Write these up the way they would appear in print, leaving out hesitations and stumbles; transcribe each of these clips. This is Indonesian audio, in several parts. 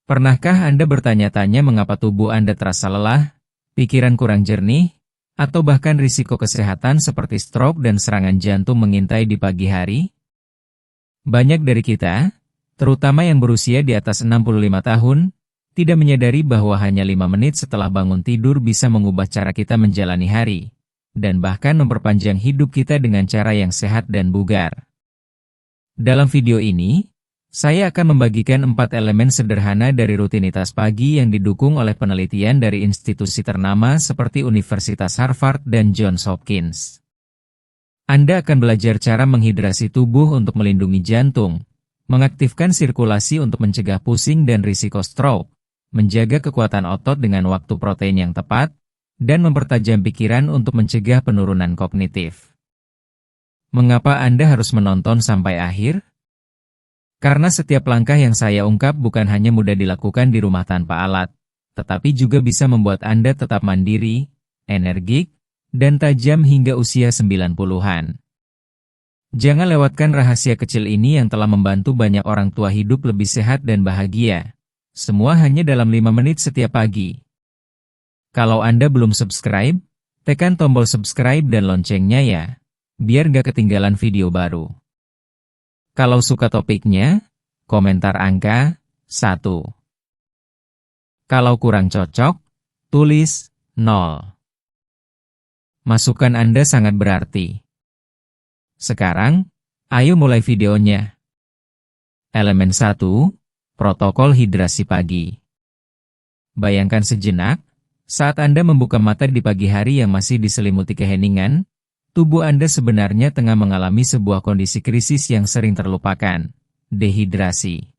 Pernahkah Anda bertanya-tanya mengapa tubuh Anda terasa lelah, pikiran kurang jernih, atau bahkan risiko kesehatan seperti stroke dan serangan jantung mengintai di pagi hari? Banyak dari kita, terutama yang berusia di atas 65 tahun, tidak menyadari bahwa hanya 5 menit setelah bangun tidur bisa mengubah cara kita menjalani hari, dan bahkan memperpanjang hidup kita dengan cara yang sehat dan bugar. Dalam video ini, saya akan membagikan 4 elemen sederhana dari rutinitas pagi yang didukung oleh penelitian dari institusi ternama seperti Universitas Harvard dan Johns Hopkins. Anda akan belajar cara menghidrasi tubuh untuk melindungi jantung, mengaktifkan sirkulasi untuk mencegah pusing dan risiko stroke, menjaga kekuatan otot dengan waktu protein yang tepat, dan mempertajam pikiran untuk mencegah penurunan kognitif. Mengapa Anda harus menonton sampai akhir? Karena setiap langkah yang saya ungkap bukan hanya mudah dilakukan di rumah tanpa alat, tetapi juga bisa membuat Anda tetap mandiri, energik, dan tajam hingga usia 90-an. Jangan lewatkan rahasia kecil ini yang telah membantu banyak orang tua hidup lebih sehat dan bahagia. Semua hanya dalam 5 menit setiap pagi. Kalau Anda belum subscribe, tekan tombol subscribe dan loncengnya ya, biar gak ketinggalan video baru. Kalau suka topiknya, komentar angka 1. Kalau kurang cocok, tulis 0. Masukan Anda sangat berarti. Sekarang, ayo mulai videonya. Elemen 1, protokol hidrasi pagi. Bayangkan sejenak, saat Anda membuka mata di pagi hari yang masih diselimuti keheningan, tubuh Anda sebenarnya tengah mengalami sebuah kondisi krisis yang sering terlupakan, dehidrasi.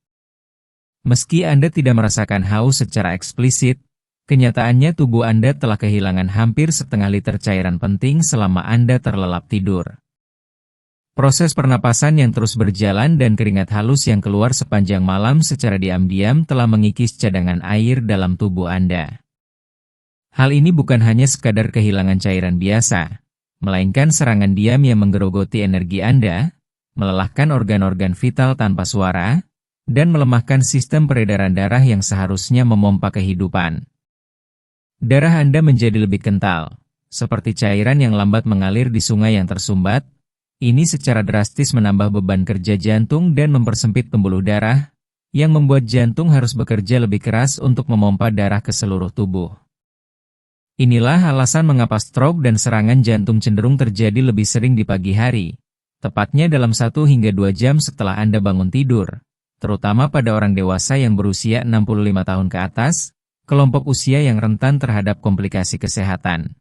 Meski Anda tidak merasakan haus secara eksplisit, kenyataannya tubuh Anda telah kehilangan hampir setengah liter cairan penting selama Anda terlelap tidur. Proses pernapasan yang terus berjalan dan keringat halus yang keluar sepanjang malam secara diam-diam telah mengikis cadangan air dalam tubuh Anda. Hal ini bukan hanya sekadar kehilangan cairan biasa, melainkan serangan diam yang menggerogoti energi Anda, melelahkan organ-organ vital tanpa suara, dan melemahkan sistem peredaran darah yang seharusnya memompa kehidupan. Darah Anda menjadi lebih kental, seperti cairan yang lambat mengalir di sungai yang tersumbat. Ini secara drastis menambah beban kerja jantung dan mempersempit pembuluh darah, yang membuat jantung harus bekerja lebih keras untuk memompa darah ke seluruh tubuh. Inilah alasan mengapa stroke dan serangan jantung cenderung terjadi lebih sering di pagi hari, tepatnya dalam 1 hingga 2 jam setelah Anda bangun tidur, terutama pada orang dewasa yang berusia 65 tahun ke atas, kelompok usia yang rentan terhadap komplikasi kesehatan.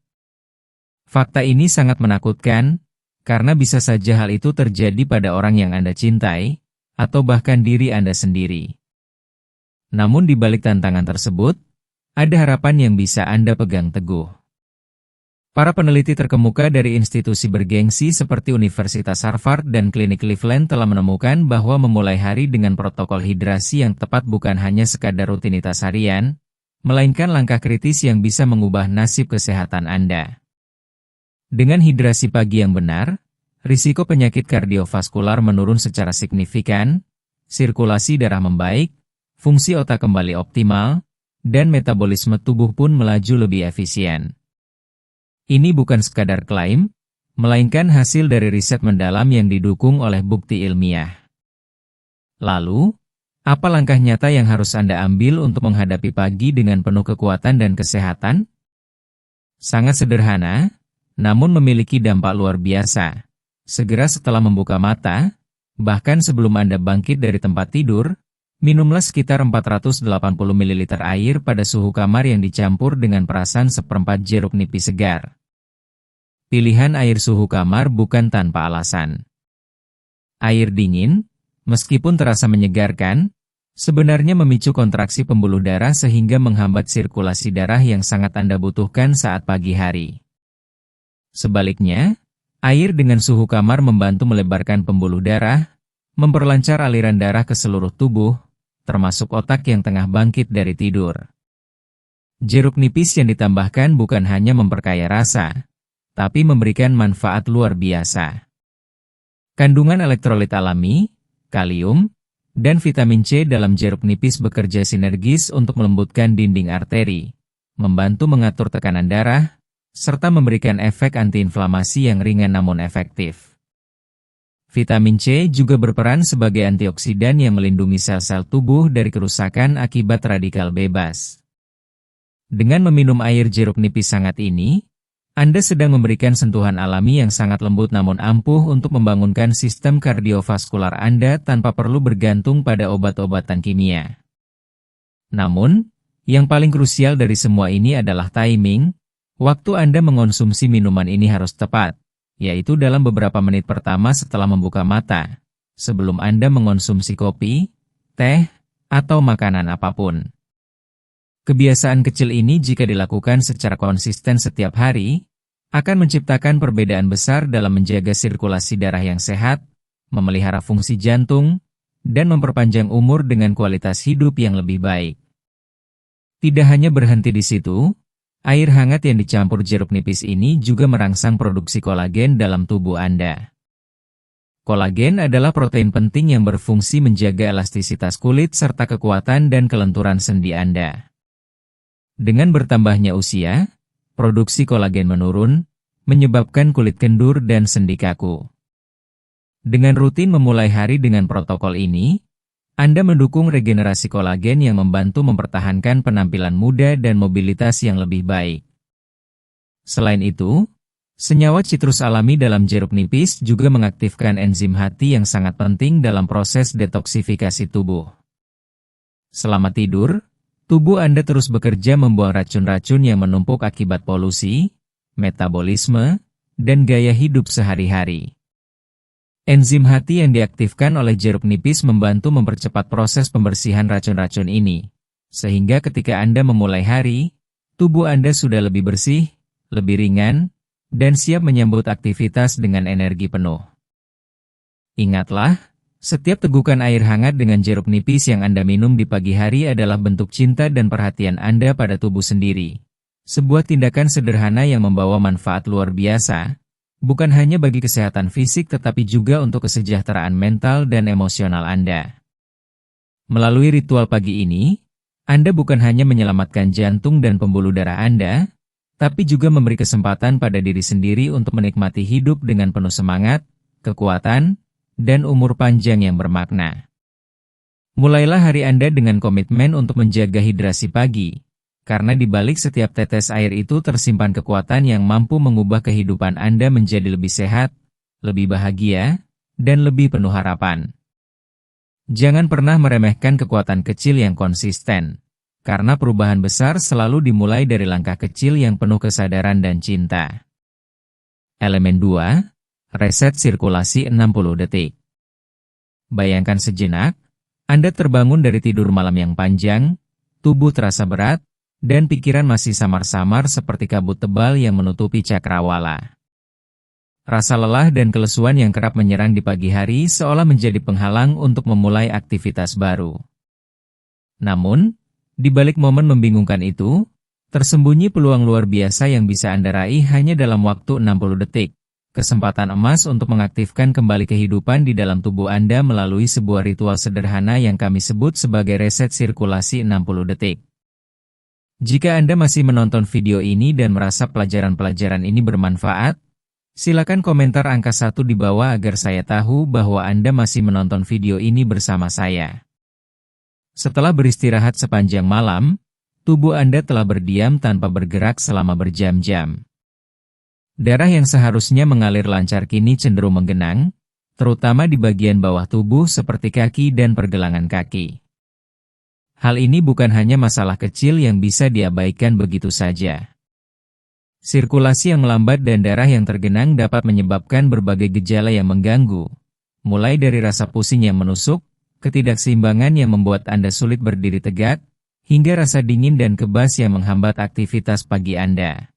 Fakta ini sangat menakutkan, karena bisa saja hal itu terjadi pada orang yang Anda cintai, atau bahkan diri Anda sendiri. Namun di balik tantangan tersebut, ada harapan yang bisa Anda pegang teguh. Para peneliti terkemuka dari institusi bergengsi seperti Universitas Harvard dan Klinik Cleveland telah menemukan bahwa memulai hari dengan protokol hidrasi yang tepat bukan hanya sekadar rutinitas harian, melainkan langkah kritis yang bisa mengubah nasib kesehatan Anda. Dengan hidrasi pagi yang benar, risiko penyakit kardiovaskular menurun secara signifikan, sirkulasi darah membaik, fungsi otak kembali optimal, dan metabolisme tubuh pun melaju lebih efisien. Ini bukan sekadar klaim, melainkan hasil dari riset mendalam yang didukung oleh bukti ilmiah. Lalu, apa langkah nyata yang harus Anda ambil untuk menghadapi pagi dengan penuh kekuatan dan kesehatan? Sangat sederhana, namun memiliki dampak luar biasa. Segera setelah membuka mata, bahkan sebelum Anda bangkit dari tempat tidur, minumlah sekitar 480 ml air pada suhu kamar yang dicampur dengan perasan seperempat jeruk nipis segar. Pilihan air suhu kamar bukan tanpa alasan. Air dingin, meskipun terasa menyegarkan, sebenarnya memicu kontraksi pembuluh darah sehingga menghambat sirkulasi darah yang sangat Anda butuhkan saat pagi hari. Sebaliknya, air dengan suhu kamar membantu melebarkan pembuluh darah, memperlancar aliran darah ke seluruh tubuh, termasuk otak yang tengah bangkit dari tidur. Jeruk nipis yang ditambahkan bukan hanya memperkaya rasa, tapi memberikan manfaat luar biasa. Kandungan elektrolit alami, kalium, dan vitamin C dalam jeruk nipis bekerja sinergis untuk melembutkan dinding arteri, membantu mengatur tekanan darah, serta memberikan efek antiinflamasi yang ringan namun efektif. Vitamin C juga berperan sebagai antioksidan yang melindungi sel-sel tubuh dari kerusakan akibat radikal bebas. Dengan meminum air jeruk nipis hangat ini, Anda sedang memberikan sentuhan alami yang sangat lembut namun ampuh untuk membangunkan sistem kardiovaskular Anda tanpa perlu bergantung pada obat-obatan kimia. Namun, yang paling krusial dari semua ini adalah timing. Waktu Anda mengonsumsi minuman ini harus tepat, yaitu dalam beberapa menit pertama setelah membuka mata, sebelum Anda mengonsumsi kopi, teh, atau makanan apapun. Kebiasaan kecil ini jika dilakukan secara konsisten setiap hari, akan menciptakan perbedaan besar dalam menjaga sirkulasi darah yang sehat, memelihara fungsi jantung, dan memperpanjang umur dengan kualitas hidup yang lebih baik. Tidak hanya berhenti di situ, air hangat yang dicampur jeruk nipis ini juga merangsang produksi kolagen dalam tubuh Anda. Kolagen adalah protein penting yang berfungsi menjaga elastisitas kulit serta kekuatan dan kelenturan sendi Anda. Dengan bertambahnya usia, produksi kolagen menurun, menyebabkan kulit kendur dan sendi kaku. Dengan rutin memulai hari dengan protokol ini, Anda mendukung regenerasi kolagen yang membantu mempertahankan penampilan muda dan mobilitas yang lebih baik. Selain itu, senyawa citrus alami dalam jeruk nipis juga mengaktifkan enzim hati yang sangat penting dalam proses detoksifikasi tubuh. Selama tidur, tubuh Anda terus bekerja membuang racun-racun yang menumpuk akibat polusi, metabolisme, dan gaya hidup sehari-hari. Enzim hati yang diaktifkan oleh jeruk nipis membantu mempercepat proses pembersihan racun-racun ini, sehingga ketika Anda memulai hari, tubuh Anda sudah lebih bersih, lebih ringan, dan siap menyambut aktivitas dengan energi penuh. Ingatlah, setiap tegukan air hangat dengan jeruk nipis yang Anda minum di pagi hari adalah bentuk cinta dan perhatian Anda pada tubuh sendiri. Sebuah tindakan sederhana yang membawa manfaat luar biasa, bukan hanya bagi kesehatan fisik tetapi juga untuk kesejahteraan mental dan emosional Anda. Melalui ritual pagi ini, Anda bukan hanya menyelamatkan jantung dan pembuluh darah Anda, tapi juga memberi kesempatan pada diri sendiri untuk menikmati hidup dengan penuh semangat, kekuatan, dan umur panjang yang bermakna. Mulailah hari Anda dengan komitmen untuk menjaga hidrasi pagi, karena di balik setiap tetes air itu tersimpan kekuatan yang mampu mengubah kehidupan Anda menjadi lebih sehat, lebih bahagia, dan lebih penuh harapan. Jangan pernah meremehkan kekuatan kecil yang konsisten, karena perubahan besar selalu dimulai dari langkah kecil yang penuh kesadaran dan cinta. Elemen 2. Reset sirkulasi 60 detik. Bayangkan sejenak, Anda terbangun dari tidur malam yang panjang, tubuh terasa berat, dan pikiran masih samar-samar seperti kabut tebal yang menutupi cakrawala. Rasa lelah dan kelesuan yang kerap menyerang di pagi hari seolah menjadi penghalang untuk memulai aktivitas baru. Namun, di balik momen membingungkan itu, tersembunyi peluang luar biasa yang bisa Anda raih hanya dalam waktu 60 detik. Kesempatan emas untuk mengaktifkan kembali kehidupan di dalam tubuh Anda melalui sebuah ritual sederhana yang kami sebut sebagai reset sirkulasi 60 detik. Jika Anda masih menonton video ini dan merasa pelajaran-pelajaran ini bermanfaat, silakan komentar angka 1 di bawah agar saya tahu bahwa Anda masih menonton video ini bersama saya. Setelah beristirahat sepanjang malam, tubuh Anda telah berdiam tanpa bergerak selama berjam-jam. Darah yang seharusnya mengalir lancar kini cenderung menggenang, terutama di bagian bawah tubuh seperti kaki dan pergelangan kaki. Hal ini bukan hanya masalah kecil yang bisa diabaikan begitu saja. Sirkulasi yang melambat dan darah yang tergenang dapat menyebabkan berbagai gejala yang mengganggu, mulai dari rasa pusing yang menusuk, ketidakseimbangan yang membuat Anda sulit berdiri tegak, hingga rasa dingin dan kebas yang menghambat aktivitas pagi Anda.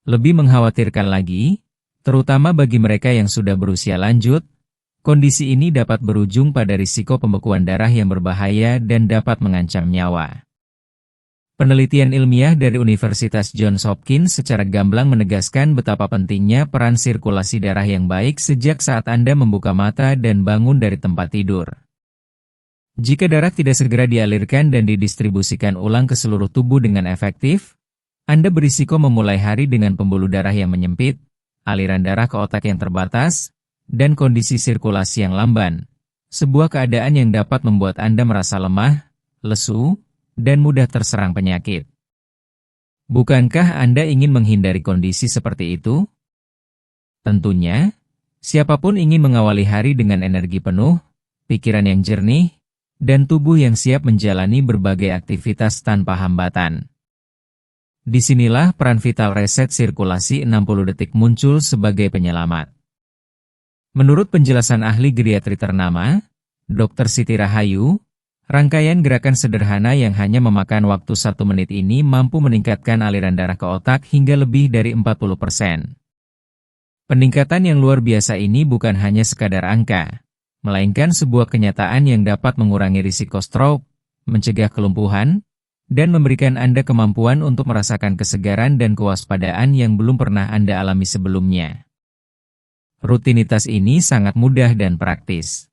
Lebih mengkhawatirkan lagi, terutama bagi mereka yang sudah berusia lanjut, kondisi ini dapat berujung pada risiko pembekuan darah yang berbahaya dan dapat mengancam nyawa. Penelitian ilmiah dari Universitas Johns Hopkins secara gamblang menegaskan betapa pentingnya peran sirkulasi darah yang baik sejak saat Anda membuka mata dan bangun dari tempat tidur. Jika darah tidak segera dialirkan dan didistribusikan ulang ke seluruh tubuh dengan efektif, Anda berisiko memulai hari dengan pembuluh darah yang menyempit, aliran darah ke otak yang terbatas, dan kondisi sirkulasi yang lamban. Sebuah keadaan yang dapat membuat Anda merasa lemah, lesu, dan mudah terserang penyakit. Bukankah Anda ingin menghindari kondisi seperti itu? Tentunya, siapapun ingin mengawali hari dengan energi penuh, pikiran yang jernih, dan tubuh yang siap menjalani berbagai aktivitas tanpa hambatan. Disinilah peran vital reset sirkulasi 60 detik muncul sebagai penyelamat. Menurut penjelasan ahli geriatri ternama, Dr. Siti Rahayu, rangkaian gerakan sederhana yang hanya memakan waktu 1 menit ini mampu meningkatkan aliran darah ke otak hingga lebih dari 40%. Peningkatan yang luar biasa ini bukan hanya sekadar angka, melainkan sebuah kenyataan yang dapat mengurangi risiko stroke, mencegah kelumpuhan, dan memberikan Anda kemampuan untuk merasakan kesegaran dan kewaspadaan yang belum pernah Anda alami sebelumnya. Rutinitas ini sangat mudah dan praktis.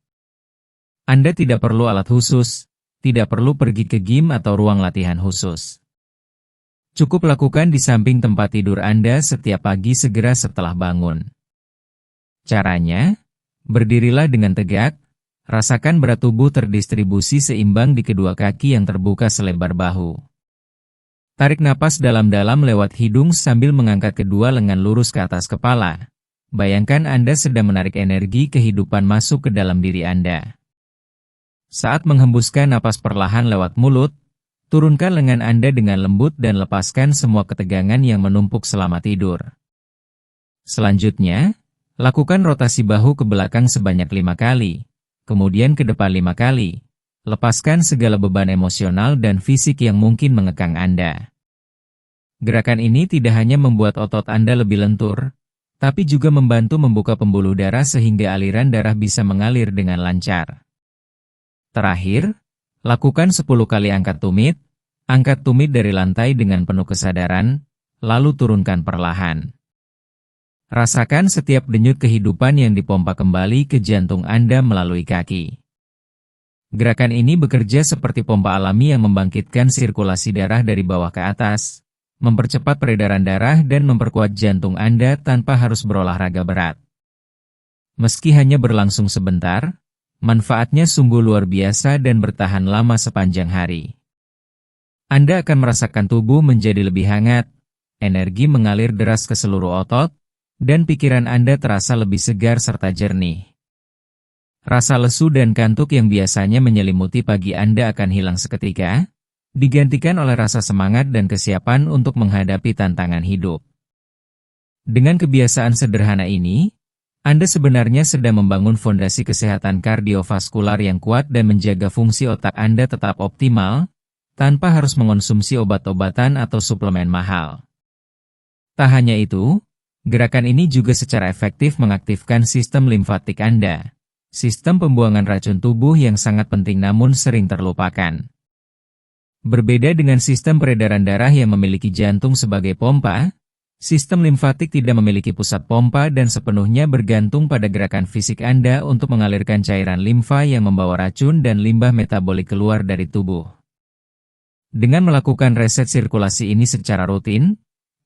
Anda tidak perlu alat khusus, tidak perlu pergi ke gym atau ruang latihan khusus. Cukup lakukan di samping tempat tidur Anda setiap pagi segera setelah bangun. Caranya, berdirilah dengan tegak, rasakan berat tubuh terdistribusi seimbang di kedua kaki yang terbuka selebar bahu. Tarik napas dalam-dalam lewat hidung sambil mengangkat kedua lengan lurus ke atas kepala. Bayangkan Anda sedang menarik energi kehidupan masuk ke dalam diri Anda. Saat menghembuskan napas perlahan lewat mulut, turunkan lengan Anda dengan lembut dan lepaskan semua ketegangan yang menumpuk selama tidur. Selanjutnya, lakukan rotasi bahu ke belakang sebanyak 5 kali, kemudian ke depan 5 kali. Lepaskan segala beban emosional dan fisik yang mungkin mengekang Anda. Gerakan ini tidak hanya membuat otot Anda lebih lentur, tapi juga membantu membuka pembuluh darah sehingga aliran darah bisa mengalir dengan lancar. Terakhir, lakukan 10 kali angkat tumit. Angkat tumit dari lantai dengan penuh kesadaran, lalu turunkan perlahan. Rasakan setiap denyut kehidupan yang dipompa kembali ke jantung Anda melalui kaki. Gerakan ini bekerja seperti pompa alami yang membangkitkan sirkulasi darah dari bawah ke atas, mempercepat peredaran darah dan memperkuat jantung Anda tanpa harus berolahraga berat. Meski hanya berlangsung sebentar, manfaatnya sungguh luar biasa dan bertahan lama sepanjang hari. Anda akan merasakan tubuh menjadi lebih hangat, energi mengalir deras ke seluruh otot, dan pikiran Anda terasa lebih segar serta jernih. Rasa lesu dan kantuk yang biasanya menyelimuti pagi Anda akan hilang seketika, digantikan oleh rasa semangat dan kesiapan untuk menghadapi tantangan hidup. Dengan kebiasaan sederhana ini, Anda sebenarnya sedang membangun fondasi kesehatan kardiovaskular yang kuat dan menjaga fungsi otak Anda tetap optimal, tanpa harus mengonsumsi obat-obatan atau suplemen mahal. Tak hanya itu, gerakan ini juga secara efektif mengaktifkan sistem limfatik Anda, sistem pembuangan racun tubuh yang sangat penting namun sering terlupakan. Berbeda dengan sistem peredaran darah yang memiliki jantung sebagai pompa, sistem limfatik tidak memiliki pusat pompa dan sepenuhnya bergantung pada gerakan fisik Anda untuk mengalirkan cairan limfa yang membawa racun dan limbah metabolik keluar dari tubuh. Dengan melakukan reset sirkulasi ini secara rutin,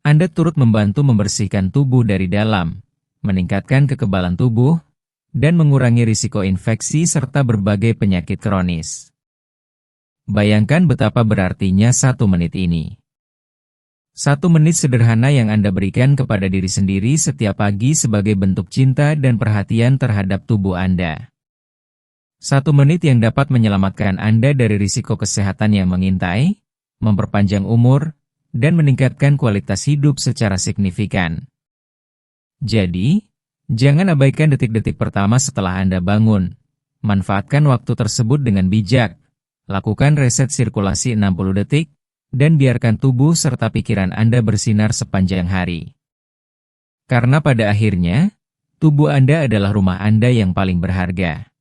Anda turut membantu membersihkan tubuh dari dalam, meningkatkan kekebalan tubuh, dan mengurangi risiko infeksi serta berbagai penyakit kronis. Bayangkan betapa berartinya 1 menit ini. 1 menit sederhana yang Anda berikan kepada diri sendiri setiap pagi sebagai bentuk cinta dan perhatian terhadap tubuh Anda. 1 menit yang dapat menyelamatkan Anda dari risiko kesehatan yang mengintai, memperpanjang umur, dan meningkatkan kualitas hidup secara signifikan. Jadi, jangan abaikan detik-detik pertama setelah Anda bangun. Manfaatkan waktu tersebut dengan bijak. Lakukan reset sirkulasi 60 detik, dan biarkan tubuh serta pikiran Anda bersinar sepanjang hari. Karena pada akhirnya, tubuh Anda adalah rumah Anda yang paling berharga.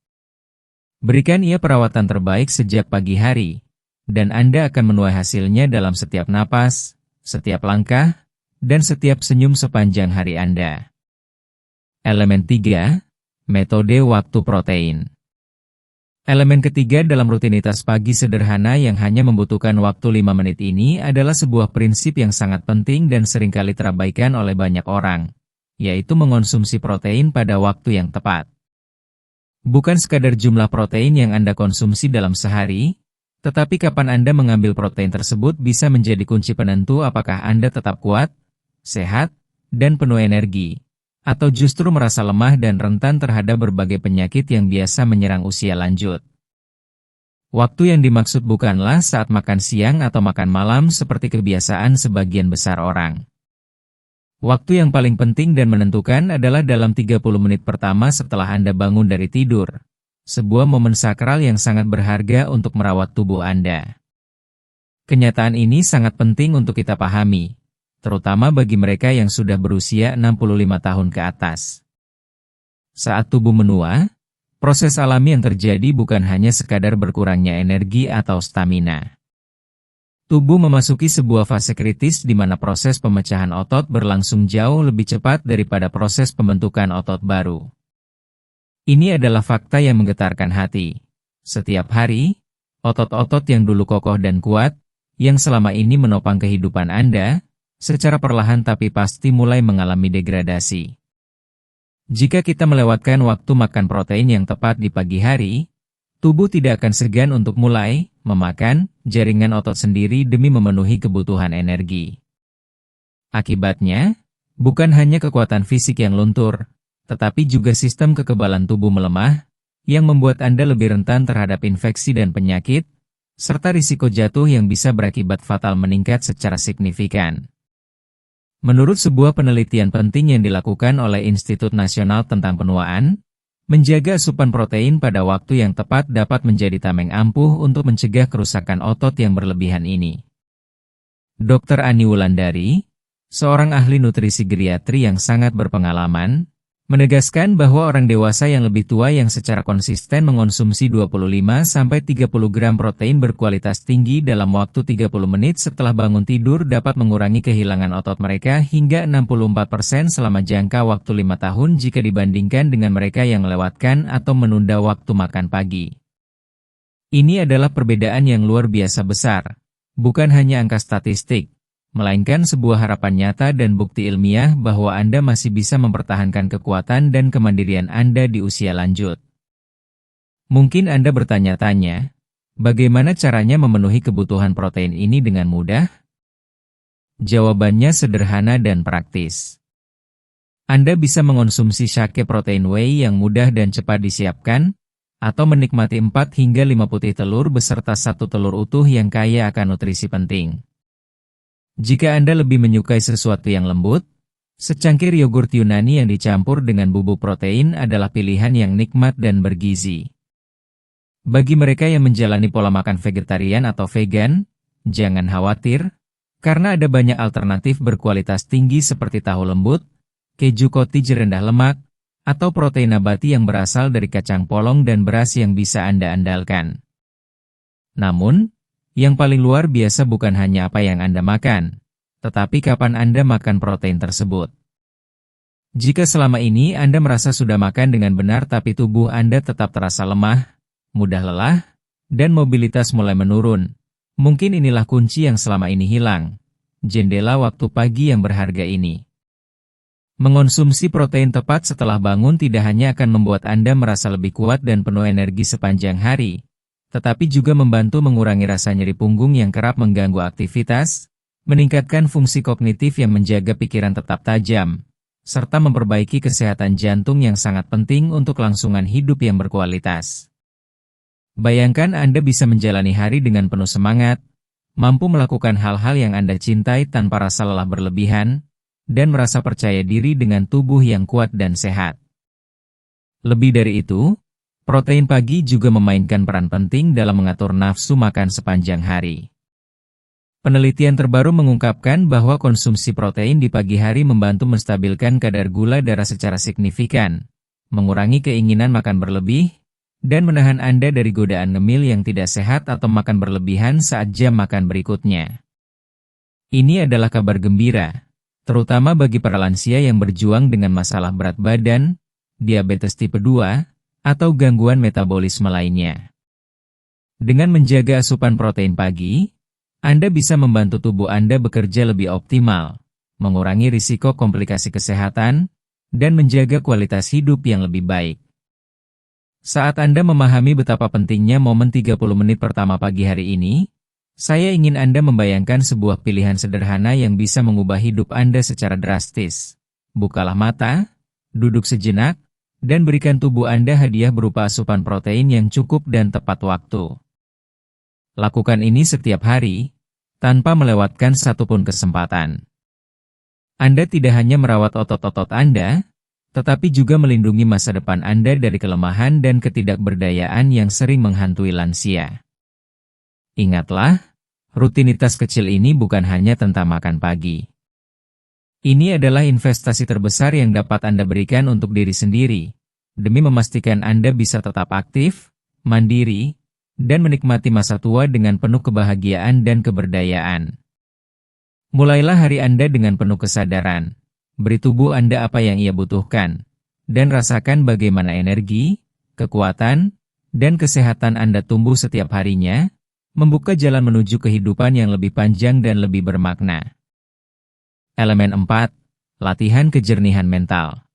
Berikan ia perawatan terbaik sejak pagi hari, dan Anda akan menuai hasilnya dalam setiap napas, setiap langkah, dan setiap senyum sepanjang hari Anda. Elemen 3, metode waktu protein. Elemen ketiga dalam rutinitas pagi sederhana yang hanya membutuhkan waktu 5 menit ini adalah sebuah prinsip yang sangat penting dan seringkali terabaikan oleh banyak orang, yaitu mengonsumsi protein pada waktu yang tepat. Bukan sekadar jumlah protein yang Anda konsumsi dalam sehari, tetapi kapan Anda mengambil protein tersebut bisa menjadi kunci penentu apakah Anda tetap kuat, sehat, dan penuh energi, atau justru merasa lemah dan rentan terhadap berbagai penyakit yang biasa menyerang usia lanjut. Waktu yang dimaksud bukanlah saat makan siang atau makan malam seperti kebiasaan sebagian besar orang. Waktu yang paling penting dan menentukan adalah dalam 30 menit pertama setelah Anda bangun dari tidur. Sebuah momen sakral yang sangat berharga untuk merawat tubuh Anda. Kenyataan ini sangat penting untuk kita pahami, terutama bagi mereka yang sudah berusia 65 tahun ke atas. Saat tubuh menua, proses alami yang terjadi bukan hanya sekadar berkurangnya energi atau stamina. Tubuh memasuki sebuah fase kritis di mana proses pemecahan otot berlangsung jauh lebih cepat daripada proses pembentukan otot baru. Ini adalah fakta yang menggetarkan hati. Setiap hari, otot-otot yang dulu kokoh dan kuat, yang selama ini menopang kehidupan Anda, secara perlahan tapi pasti mulai mengalami degradasi. Jika kita melewatkan waktu makan protein yang tepat di pagi hari, tubuh tidak akan segan untuk mulai memakan jaringan otot sendiri demi memenuhi kebutuhan energi. Akibatnya, bukan hanya kekuatan fisik yang luntur, tetapi juga sistem kekebalan tubuh melemah, yang membuat Anda lebih rentan terhadap infeksi dan penyakit, serta risiko jatuh yang bisa berakibat fatal meningkat secara signifikan. Menurut sebuah penelitian penting yang dilakukan oleh Institut Nasional tentang Penuaan, menjaga asupan protein pada waktu yang tepat dapat menjadi tameng ampuh untuk mencegah kerusakan otot yang berlebihan ini. Dr. Ani Wulandari, seorang ahli nutrisi geriatri yang sangat berpengalaman, menegaskan bahwa orang dewasa yang lebih tua yang secara konsisten mengonsumsi 25-30 gram protein berkualitas tinggi dalam waktu 30 menit setelah bangun tidur dapat mengurangi kehilangan otot mereka hingga 64% selama jangka waktu 5 tahun jika dibandingkan dengan mereka yang melewatkan atau menunda waktu makan pagi. Ini adalah perbedaan yang luar biasa besar, bukan hanya angka statistik, melainkan sebuah harapan nyata dan bukti ilmiah bahwa Anda masih bisa mempertahankan kekuatan dan kemandirian Anda di usia lanjut. Mungkin Anda bertanya-tanya, bagaimana caranya memenuhi kebutuhan protein ini dengan mudah? Jawabannya sederhana dan praktis. Anda bisa mengonsumsi Shake Protein Whey yang mudah dan cepat disiapkan, atau menikmati 4 hingga 5 putih telur beserta 1 telur utuh yang kaya akan nutrisi penting. Jika Anda lebih menyukai sesuatu yang lembut, secangkir yogurt Yunani yang dicampur dengan bubuk protein adalah pilihan yang nikmat dan bergizi. Bagi mereka yang menjalani pola makan vegetarian atau vegan, jangan khawatir, karena ada banyak alternatif berkualitas tinggi seperti tahu lembut, keju cottage rendah lemak, atau protein nabati yang berasal dari kacang polong dan beras yang bisa Anda andalkan. Namun, yang paling luar biasa bukan hanya apa yang Anda makan, tetapi kapan Anda makan protein tersebut. Jika selama ini Anda merasa sudah makan dengan benar tapi tubuh Anda tetap terasa lemah, mudah lelah, dan mobilitas mulai menurun, mungkin inilah kunci yang selama ini hilang, jendela waktu pagi yang berharga ini. Mengonsumsi protein tepat setelah bangun tidak hanya akan membuat Anda merasa lebih kuat dan penuh energi sepanjang hari, tetapi juga membantu mengurangi rasa nyeri punggung yang kerap mengganggu aktivitas, meningkatkan fungsi kognitif yang menjaga pikiran tetap tajam, serta memperbaiki kesehatan jantung yang sangat penting untuk kelangsungan hidup yang berkualitas. Bayangkan Anda bisa menjalani hari dengan penuh semangat, mampu melakukan hal-hal yang Anda cintai tanpa rasa lelah berlebihan, dan merasa percaya diri dengan tubuh yang kuat dan sehat. Lebih dari itu, protein pagi juga memainkan peran penting dalam mengatur nafsu makan sepanjang hari. Penelitian terbaru mengungkapkan bahwa konsumsi protein di pagi hari membantu menstabilkan kadar gula darah secara signifikan, mengurangi keinginan makan berlebih, dan menahan Anda dari godaan ngemil yang tidak sehat atau makan berlebihan saat jam makan berikutnya. Ini adalah kabar gembira, terutama bagi para lansia yang berjuang dengan masalah berat badan, diabetes tipe 2, atau gangguan metabolisme lainnya. Dengan menjaga asupan protein pagi, Anda bisa membantu tubuh Anda bekerja lebih optimal, mengurangi risiko komplikasi kesehatan, dan menjaga kualitas hidup yang lebih baik. Saat Anda memahami betapa pentingnya momen 30 menit pertama pagi hari ini, saya ingin Anda membayangkan sebuah pilihan sederhana yang bisa mengubah hidup Anda secara drastis. Bukalah mata, duduk sejenak, dan berikan tubuh Anda hadiah berupa asupan protein yang cukup dan tepat waktu. Lakukan ini setiap hari, tanpa melewatkan satupun kesempatan. Anda tidak hanya merawat otot-otot Anda, tetapi juga melindungi masa depan Anda dari kelemahan dan ketidakberdayaan yang sering menghantui lansia. Ingatlah, rutinitas kecil ini bukan hanya tentang makan pagi. Ini adalah investasi terbesar yang dapat Anda berikan untuk diri sendiri, demi memastikan Anda bisa tetap aktif, mandiri, dan menikmati masa tua dengan penuh kebahagiaan dan keberdayaan. Mulailah hari Anda dengan penuh kesadaran, beri tubuh Anda apa yang ia butuhkan, dan rasakan bagaimana energi, kekuatan, dan kesehatan Anda tumbuh setiap harinya, membuka jalan menuju kehidupan yang lebih panjang dan lebih bermakna. Elemen 4. Latihan kejernihan mental.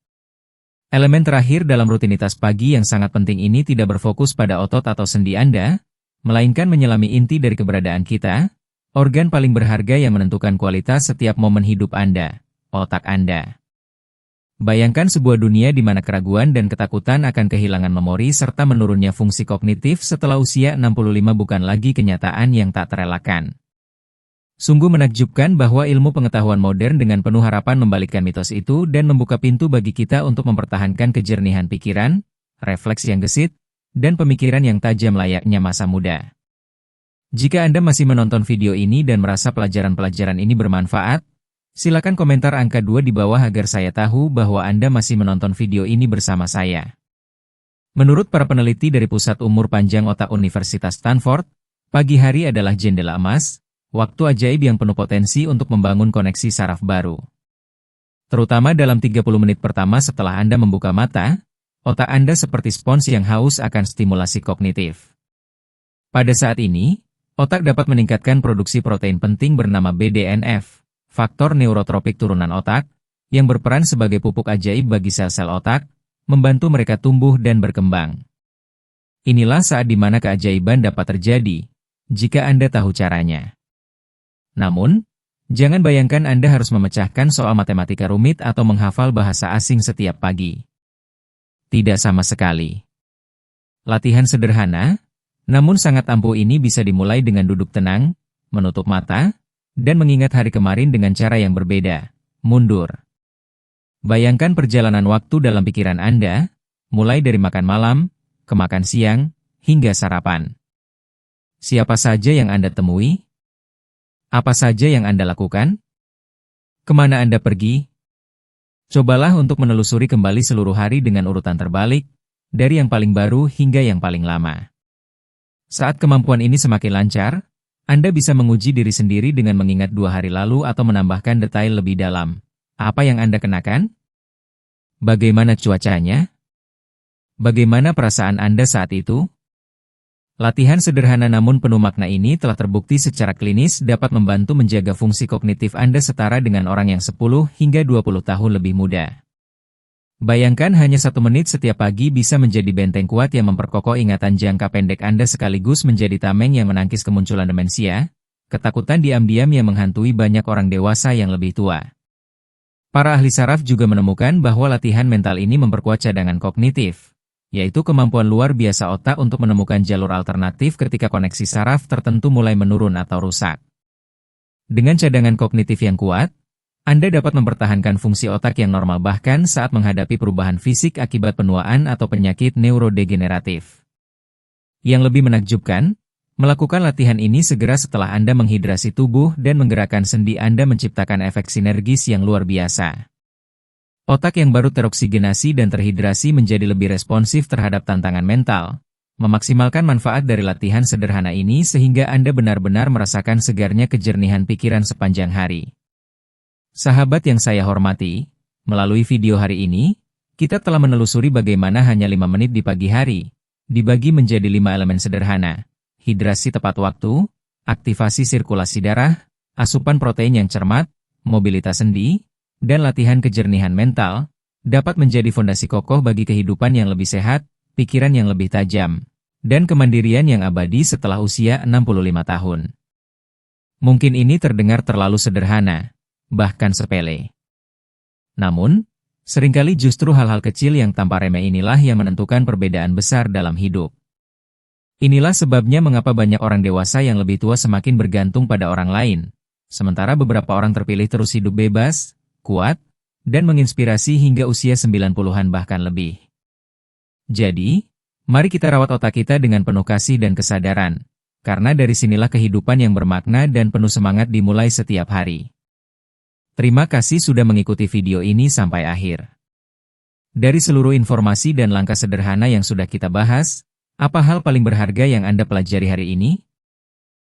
Elemen terakhir dalam rutinitas pagi yang sangat penting ini tidak berfokus pada otot atau sendi Anda, melainkan menyelami inti dari keberadaan kita, organ paling berharga yang menentukan kualitas setiap momen hidup Anda, otak Anda. Bayangkan sebuah dunia di mana keraguan dan ketakutan akan kehilangan memori serta menurunnya fungsi kognitif setelah usia 65 bukan lagi kenyataan yang tak terelakkan. Sungguh menakjubkan bahwa ilmu pengetahuan modern dengan penuh harapan membalikkan mitos itu dan membuka pintu bagi kita untuk mempertahankan kejernihan pikiran, refleks yang gesit, dan pemikiran yang tajam layaknya masa muda. Jika Anda masih menonton video ini dan merasa pelajaran-pelajaran ini bermanfaat, silakan komentar angka 2 di bawah agar saya tahu bahwa Anda masih menonton video ini bersama saya. Menurut para peneliti dari Pusat Umur Panjang Otak Universitas Stanford, pagi hari adalah jendela emas, waktu ajaib yang penuh potensi untuk membangun koneksi saraf baru. Terutama dalam 30 menit pertama setelah Anda membuka mata, otak Anda seperti spons yang haus akan stimulasi kognitif. Pada saat ini, otak dapat meningkatkan produksi protein penting bernama BDNF, faktor neurotropik turunan otak, yang berperan sebagai pupuk ajaib bagi sel-sel otak, membantu mereka tumbuh dan berkembang. Inilah saat di mana keajaiban dapat terjadi, jika Anda tahu caranya. Namun, jangan bayangkan Anda harus memecahkan soal matematika rumit atau menghafal bahasa asing setiap pagi. Tidak sama sekali. Latihan sederhana, namun sangat ampuh ini bisa dimulai dengan duduk tenang, menutup mata, dan mengingat hari kemarin dengan cara yang berbeda, mundur. Bayangkan perjalanan waktu dalam pikiran Anda, mulai dari makan malam, ke makan siang, hingga sarapan. Siapa saja yang Anda temui? Apa saja yang Anda lakukan? Kemana Anda pergi? Cobalah untuk menelusuri kembali seluruh hari dengan urutan terbalik, dari yang paling baru hingga yang paling lama. Saat kemampuan ini semakin lancar, Anda bisa menguji diri sendiri dengan mengingat 2 hari lalu atau menambahkan detail lebih dalam. Apa yang Anda kenakan? Bagaimana cuacanya? Bagaimana perasaan Anda saat itu? Latihan sederhana namun penuh makna ini telah terbukti secara klinis dapat membantu menjaga fungsi kognitif Anda setara dengan orang yang 10 hingga 20 tahun lebih muda. Bayangkan hanya 1 menit setiap pagi bisa menjadi benteng kuat yang memperkokoh ingatan jangka pendek Anda sekaligus menjadi tameng yang menangkis kemunculan demensia, ketakutan diam-diam yang menghantui banyak orang dewasa yang lebih tua. Para ahli saraf juga menemukan bahwa latihan mental ini memperkuat cadangan kognitif, yaitu kemampuan luar biasa otak untuk menemukan jalur alternatif ketika koneksi saraf tertentu mulai menurun atau rusak. Dengan cadangan kognitif yang kuat, Anda dapat mempertahankan fungsi otak yang normal bahkan saat menghadapi perubahan fisik akibat penuaan atau penyakit neurodegeneratif. Yang lebih menakjubkan, melakukan latihan ini segera setelah Anda menghidrasi tubuh dan menggerakkan sendi Anda menciptakan efek sinergis yang luar biasa. Otak yang baru teroksigenasi dan terhidrasi menjadi lebih responsif terhadap tantangan mental, memaksimalkan manfaat dari latihan sederhana ini sehingga Anda benar-benar merasakan segarnya kejernihan pikiran sepanjang hari. Sahabat yang saya hormati, melalui video hari ini, kita telah menelusuri bagaimana hanya 5 menit di pagi hari, dibagi menjadi 5 elemen sederhana, hidrasi tepat waktu, aktivasi sirkulasi darah, asupan protein yang cermat, mobilitas sendi, dan latihan kejernihan mental, dapat menjadi fondasi kokoh bagi kehidupan yang lebih sehat, pikiran yang lebih tajam, dan kemandirian yang abadi setelah usia 65 tahun. Mungkin ini terdengar terlalu sederhana, bahkan sepele. Namun, seringkali justru hal-hal kecil yang tanpa remeh inilah yang menentukan perbedaan besar dalam hidup. Inilah sebabnya mengapa banyak orang dewasa yang lebih tua semakin bergantung pada orang lain, sementara beberapa orang terpilih terus hidup bebas, kuat, dan menginspirasi hingga usia 90-an bahkan lebih. Jadi, mari kita rawat otak kita dengan penuh kasih dan kesadaran, karena dari sinilah kehidupan yang bermakna dan penuh semangat dimulai setiap hari. Terima kasih sudah mengikuti video ini sampai akhir. Dari seluruh informasi dan langkah sederhana yang sudah kita bahas, apa hal paling berharga yang Anda pelajari hari ini?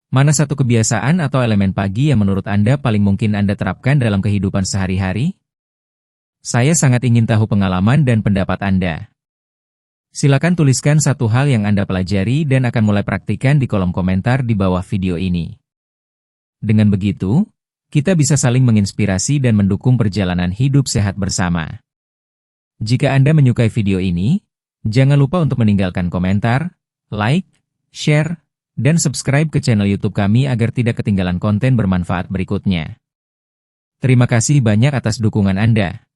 Mana satu kebiasaan atau elemen pagi yang menurut Anda paling mungkin Anda terapkan dalam kehidupan sehari-hari? Saya sangat ingin tahu pengalaman dan pendapat Anda. Silakan tuliskan satu hal yang Anda pelajari dan akan mulai praktikkan di kolom komentar di bawah video ini. Dengan begitu, kita bisa saling menginspirasi dan mendukung perjalanan hidup sehat bersama. Jika Anda menyukai video ini, jangan lupa untuk meninggalkan komentar, like, share, dan subscribe ke channel YouTube kami agar tidak ketinggalan konten bermanfaat berikutnya. Terima kasih banyak atas dukungan Anda.